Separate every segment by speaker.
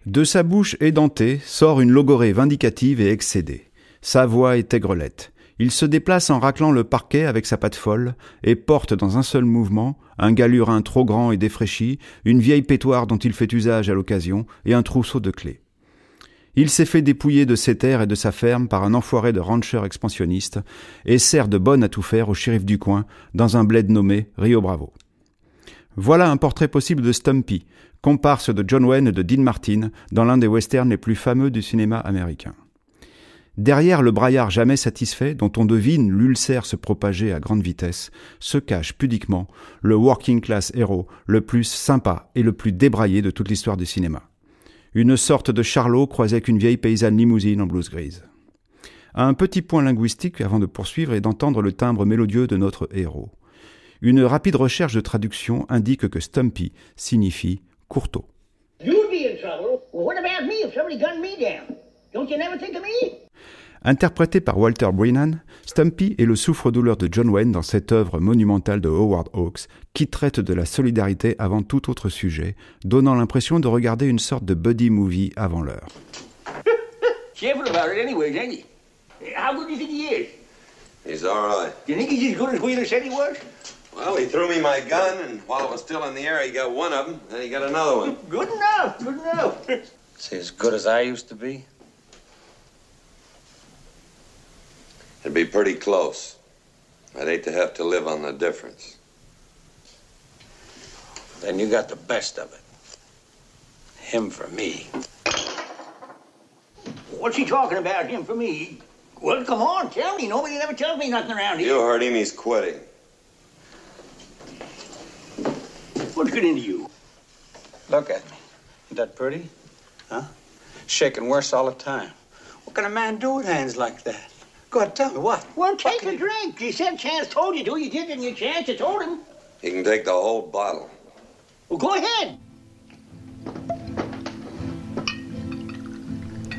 Speaker 1: De sa bouche édentée sort une logorrhée vindicative et excédée. Sa voix est aigrelette. Il se déplace en raclant le parquet avec sa patte folle et porte dans un seul mouvement un galurin trop grand et défraîchi, une vieille pétoire dont il fait usage à l'occasion et un trousseau de clés. Il s'est fait dépouiller de ses terres et de sa ferme par un enfoiré de rancher expansionniste et sert de bonne à tout faire au shérif du coin dans un bled nommé Rio Bravo. Voilà un portrait possible de Stumpy, comparse de John Wayne et de Dean Martin dans l'un des westerns les plus fameux du cinéma américain. Derrière le braillard jamais satisfait, dont on devine l'ulcère se propager à grande vitesse, se cache pudiquement le working class héros le plus sympa et le plus débraillé de toute l'histoire du cinéma. Une sorte de charlot croisé avec une vieille paysanne limousine en blouse grise. Un petit point linguistique avant de poursuivre et d'entendre le timbre mélodieux de notre héros. Une rapide recherche de traduction indique que Stumpy signifie courteau.
Speaker 2: You'd be in trouble. Well, what about me if somebody gunned me down? Don't you never think of me?
Speaker 1: Interprété par Walter Brennan, Stumpy est le souffre-douleur de John Wayne dans cette œuvre monumentale de Howard Hawks qui traite de la solidarité avant tout autre sujet, donnant l'impression de regarder une sorte de buddy movie avant l'heure.
Speaker 2: Careful about it anyways, ain't he? How good do you think he is?
Speaker 3: He's all right.
Speaker 2: Do you think he's as good as Wheeler said he was?
Speaker 3: Well, he threw me my gun, and while it was still in the air, he got one of them, then he got another one.
Speaker 2: Good enough, good enough.
Speaker 4: Is he as good as I used to be?
Speaker 3: It'd be pretty close. I'd hate to have to live on the difference.
Speaker 4: Then you got the best of it. Him for me.
Speaker 2: What's he talking about, him for me? Well, come on, tell me. Nobody ever tells me nothing around here.
Speaker 3: You heard him, he's quitting.
Speaker 2: What's good into you?
Speaker 4: Look at me. Ain't that pretty? Huh? Shaking worse all the time. What can a man do with hands like that? Go ahead, tell me what.
Speaker 2: Well, take a drink. You said Chance told you to. You did, didn't you, Chance? You told him.
Speaker 3: He can take the whole bottle.
Speaker 2: Well, go ahead.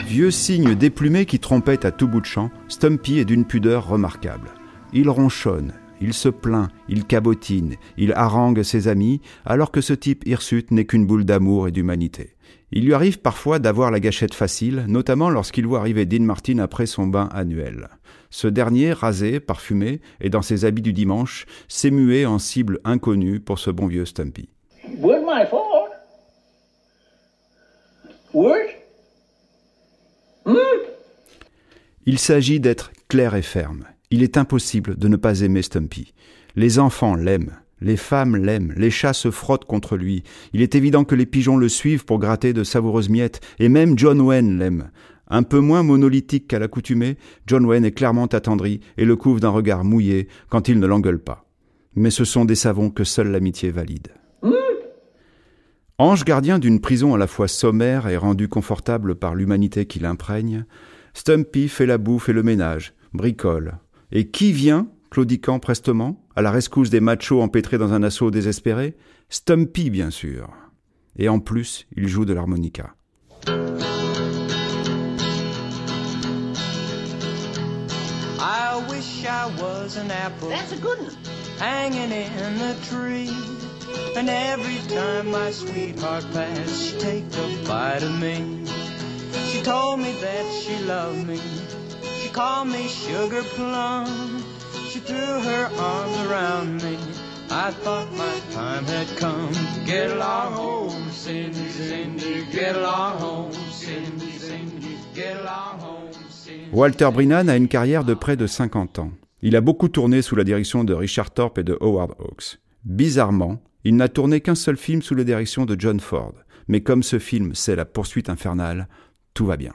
Speaker 1: Vieux cygne déplumé qui trompette à tout bout de champ, Stumpy est d'une pudeur remarquable. Il ronchonne, il se plaint, il cabotine, il harangue ses amis, alors que ce type hirsute n'est qu'une boule d'amour et d'humanité. Il lui arrive parfois d'avoir la gâchette facile, notamment lorsqu'il voit arriver Dean Martin après son bain annuel. Ce dernier, rasé, parfumé, et dans ses habits du dimanche, s'est mué en cible inconnue pour ce bon vieux Stumpy.
Speaker 2: Where's my fault? Word?
Speaker 1: Il s'agit d'être clair et ferme. Il est impossible de ne pas aimer Stumpy. Les enfants l'aiment. Les femmes l'aiment, les chats se frottent contre lui. Il est évident que les pigeons le suivent pour gratter de savoureuses miettes, et même John Wayne l'aime. Un peu moins monolithique qu'à l'accoutumée, John Wayne est clairement attendri et le couvre d'un regard mouillé quand il ne l'engueule pas. Mais ce sont des savons que seule l'amitié valide. Ange gardien d'une prison à la fois sommaire et rendue confortable par l'humanité qui l'imprègne, Stumpy fait la bouffe et le ménage, bricole. Et qui vient, claudiquant prestement, à la rescousse des machos empêtrés dans un assaut désespéré? Stumpy, bien sûr. Et en plus, il joue de l'harmonica.
Speaker 5: I wish I was an apple.
Speaker 2: That's a good one.
Speaker 5: Hanging in the tree. And every time my sweetheart passed, she'd take a bite of me. She told me that she loved me. She called me Sugar Plum. She threw her arms around me. I thought my time had come. Get along home, Cindy, Cindy. Get along home, Cindy, Cindy. Get along home, Cindy.
Speaker 1: Walter Brennan a une carrière de près de 50 ans. Il a beaucoup tourné sous la direction de Richard Thorpe et de Howard Hawks. Bizarrement, il n'a tourné qu'un seul film sous la direction de John Ford. Mais comme ce film, c'est La poursuite infernale, tout va bien.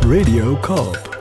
Speaker 6: Radio Cop.